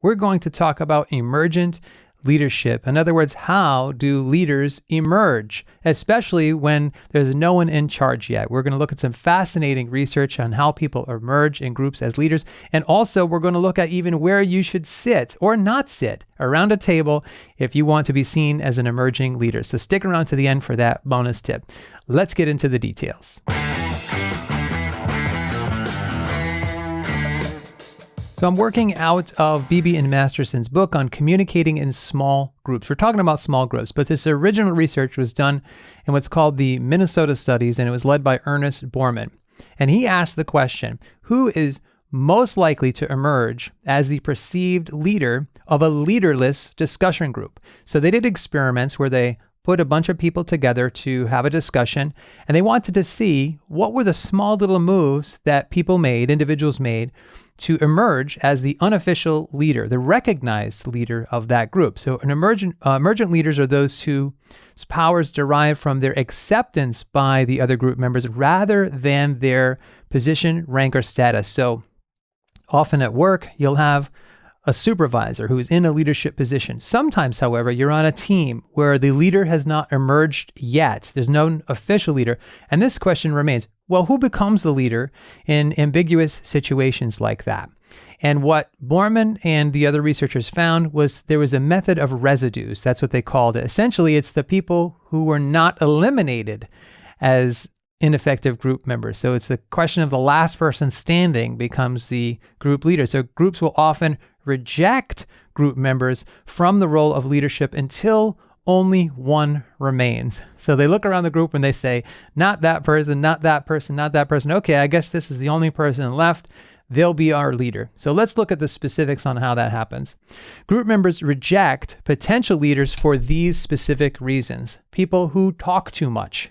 we're going to talk about emergent leadership. In other words, how do leaders emerge, especially when there's no one in charge yet? We're going to look at some fascinating research on how people emerge in groups as leaders. And also, we're going to look at even where you should sit or not sit around a table if you want to be seen as an emerging leader. So stick around to the end for that bonus tip. Let's get into the details. So I'm working out of Beebe and Masterson's book on communicating in small groups. We're talking about small groups, but this original research was done in what's called the Minnesota Studies, and it was led by Ernest Bormann. And he asked the question, who is most likely to emerge as the perceived leader of a leaderless discussion group? So they did experiments where they put a bunch of people together to have a discussion, and they wanted to see what were the small little moves that people made, individuals made, to emerge as the unofficial leader, the recognized leader of that group. So emergent leaders are those whose powers derive from their acceptance by the other group members rather than their position, rank, or status. So often at work, you'll have a supervisor who is in a leadership position. Sometimes, however, you're on a team where the leader has not emerged yet. There's no official leader. And this question remains, well, who becomes the leader in ambiguous situations like that? And what Bormann and the other researchers found was there was a method of residues. That's what they called it. Essentially, it's the people who were not eliminated as ineffective group members. So it's the question of the last person standing becomes the group leader. So groups will often reject group members from the role of leadership until only one remains. So they look around the group and they say, not that person, not that person, not that person. Okay, I guess this is the only person left. They'll be our leader. So let's look at the specifics on how that happens. Group members reject potential leaders for these specific reasons. People who talk too much.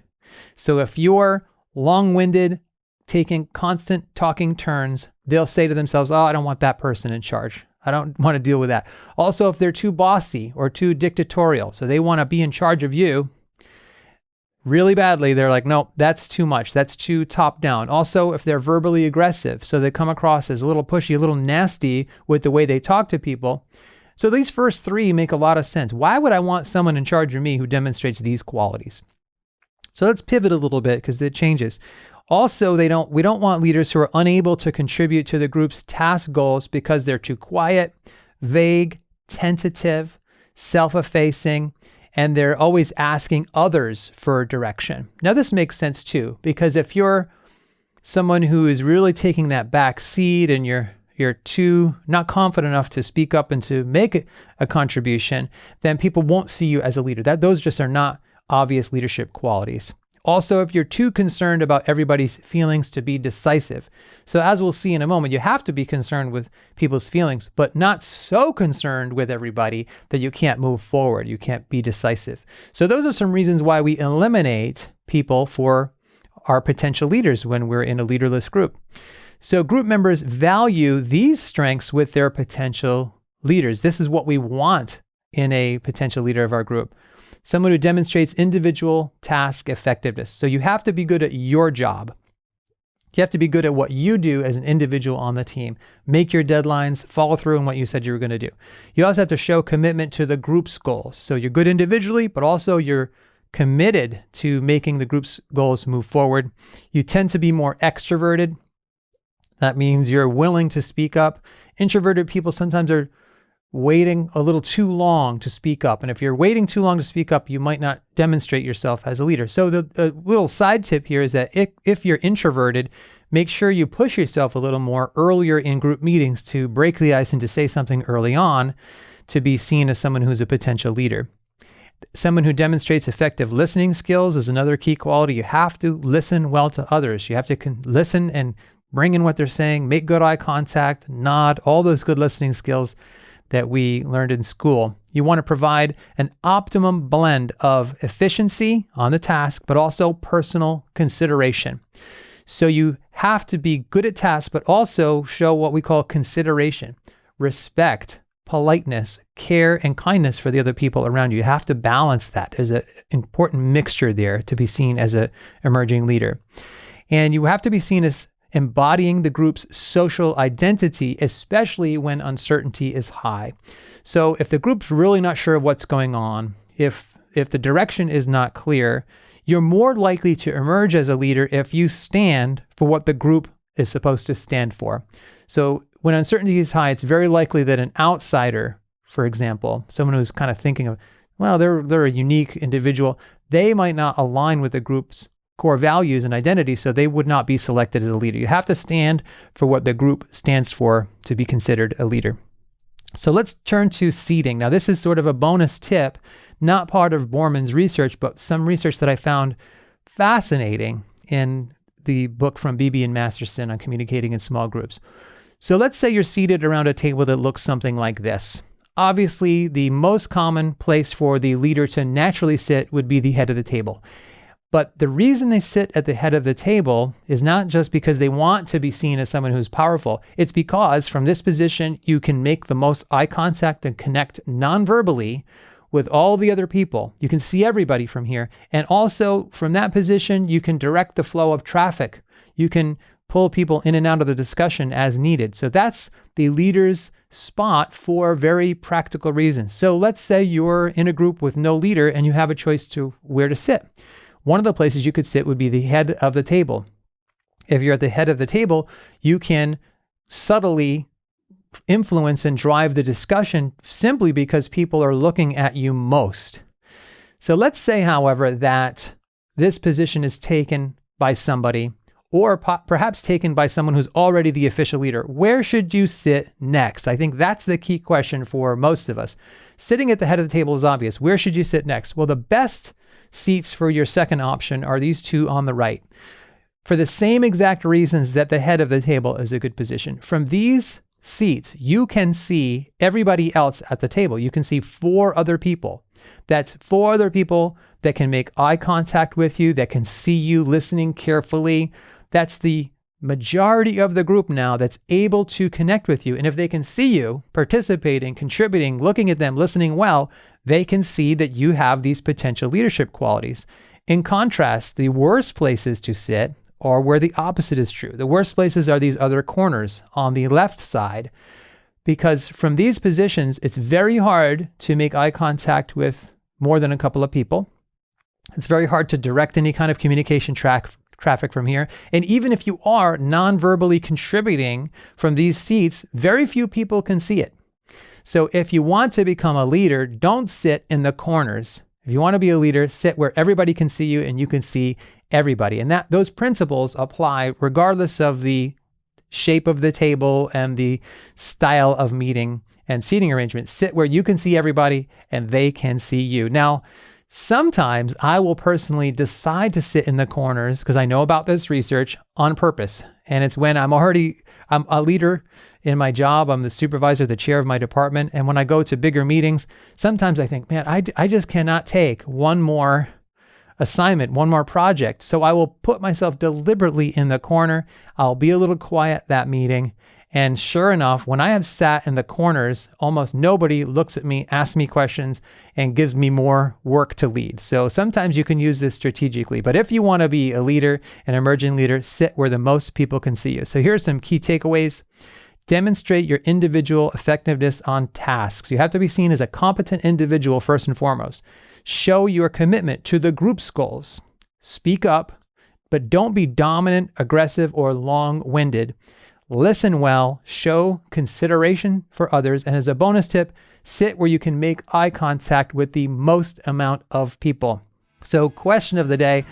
So if you're long-winded, taking constant talking turns, they'll say to themselves, oh, I don't want that person in charge. I don't want to deal with that. Also, if they're too bossy or too dictatorial, so they want to be in charge of you really badly, they're like, no, that's too much. That's too top down. Also, if they're verbally aggressive, so they come across as a little pushy, a little nasty with the way they talk to people. So these first three make a lot of sense. Why would I want someone in charge of me who demonstrates these qualities? So let's pivot a little bit because it changes. Also, we don't want leaders who are unable to contribute to the group's task goals because they're too quiet, vague, tentative, self-effacing, and they're always asking others for direction. Now, this makes sense too, because if you're someone who is really taking that back seat and you're too not confident enough to speak up and to make a contribution, then people won't see you as a leader. Those just are not obvious leadership qualities. Also, if you're too concerned about everybody's feelings to be decisive. So as we'll see in a moment, you have to be concerned with people's feelings, but not so concerned with everybody that you can't move forward. You can't be decisive. So those are some reasons why we eliminate people for our potential leaders when we're in a leaderless group. So group members value these strengths with their potential leaders. This is what we want in a potential leader of our group. Someone who demonstrates individual task effectiveness. So you have to be good at your job. You have to be good at what you do as an individual on the team. Make your deadlines, follow through on what you said you were going to do. You also have to show commitment to the group's goals. So you're good individually, but also you're committed to making the group's goals move forward. You tend to be more extroverted. That means you're willing to speak up. Introverted people sometimes are waiting a little too long to speak up. And if you're waiting too long to speak up, you might not demonstrate yourself as a leader. So the little side tip here is that if you're introverted, make sure you push yourself a little more earlier in group meetings to break the ice and to say something early on to be seen as someone who's a potential leader. Someone who demonstrates effective listening skills is another key quality. You have to listen well to others. You have to listen and bring in what they're saying, make good eye contact, nod, all those good listening skills that we learned in school. You want to provide an optimum blend of efficiency on the task, but also personal consideration. So you have to be good at tasks, but also show what we call consideration, respect, politeness, care, and kindness for the other people around you. You have to balance that. There's an important mixture there to be seen as an emerging leader. And you have to be seen as embodying the group's social identity, especially when uncertainty is high. So if the group's really not sure of what's going on, if the direction is not clear, you're more likely to emerge as a leader if you stand for what the group is supposed to stand for. So when uncertainty is high, it's very likely that an outsider, for example, someone who's kind of thinking of, well, they're a unique individual, they might not align with the group's core values and identity, so they would not be selected as a leader. You have to stand for what the group stands for to be considered a leader. So let's turn to seating. Now, this is sort of a bonus tip, not part of Bormann's research, but some research that I found fascinating in the book from Beebe and Masterson on communicating in small groups. So let's say you're seated around a table that looks something like this. Obviously, the most common place for the leader to naturally sit would be the head of the table. But the reason they sit at the head of the table is not just because they want to be seen as someone who's powerful. It's because from this position, you can make the most eye contact and connect non-verbally with all the other people. You can see everybody from here. And also from that position, you can direct the flow of traffic. You can pull people in and out of the discussion as needed. So that's the leader's spot for very practical reasons. So let's say you're in a group with no leader and you have a choice to where to sit. One of the places you could sit would be the head of the table. If you're at the head of the table, you can subtly influence and drive the discussion simply because people are looking at you most. So let's say, however, that this position is taken by somebody, or perhaps taken by someone who's already the official leader. Where should you sit next? I think that's the key question for most of us. Sitting at the head of the table is obvious. Where should you sit next? Well, the best seats for your second option are these two on the right, for the same exact reasons that the head of the table is a good position. From these seats, you can see everybody else at the table. You can see 4 other people. That's 4 other people that can make eye contact with you, that can see you listening carefully. That's the majority of the group now that's able to connect with you. And if they can see you participating, contributing, looking at them, listening well, they can see that you have these potential leadership qualities. In contrast, the worst places to sit are where the opposite is true. The worst places are these other corners on the left side, because from these positions, it's very hard to make eye contact with more than a couple of people. It's very hard to direct any kind of communication traffic from here. And even if you are non-verbally contributing from these seats, very few people can see it. So if you want to become a leader, don't sit in the corners. If you want to be a leader, sit where everybody can see you and you can see everybody. And those principles apply regardless of the shape of the table and the style of meeting and seating arrangement. Sit where you can see everybody and they can see you. Now, sometimes I will personally decide to sit in the corners because I know about this research on purpose. And it's when I'm a leader in my job. I'm the supervisor, the chair of my department. And when I go to bigger meetings, sometimes I think, man, I just cannot take one more assignment, one more project. So I will put myself deliberately in the corner. I'll be a little quiet that meeting. And sure enough, when I have sat in the corners, almost nobody looks at me, asks me questions, and gives me more work to lead. So sometimes you can use this strategically. But if you want to be a leader, an emerging leader, sit where the most people can see you. So here are some key takeaways. Demonstrate your individual effectiveness on tasks. You have to be seen as a competent individual first and foremost. Show your commitment to the group's goals. Speak up, but don't be dominant, aggressive, or long-winded. Listen well, show consideration for others, and as a bonus tip, sit where you can make eye contact with the most amount of people. So, question of the day,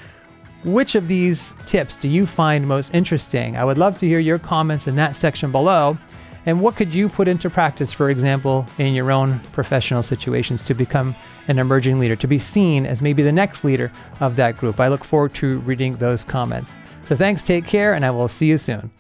which of these tips do you find most interesting? I would love to hear your comments in that section below. And what could you put into practice, for example, in your own professional situations to become an emerging leader, to be seen as maybe the next leader of that group? I look forward to reading those comments. So thanks, take care, and I will see you soon.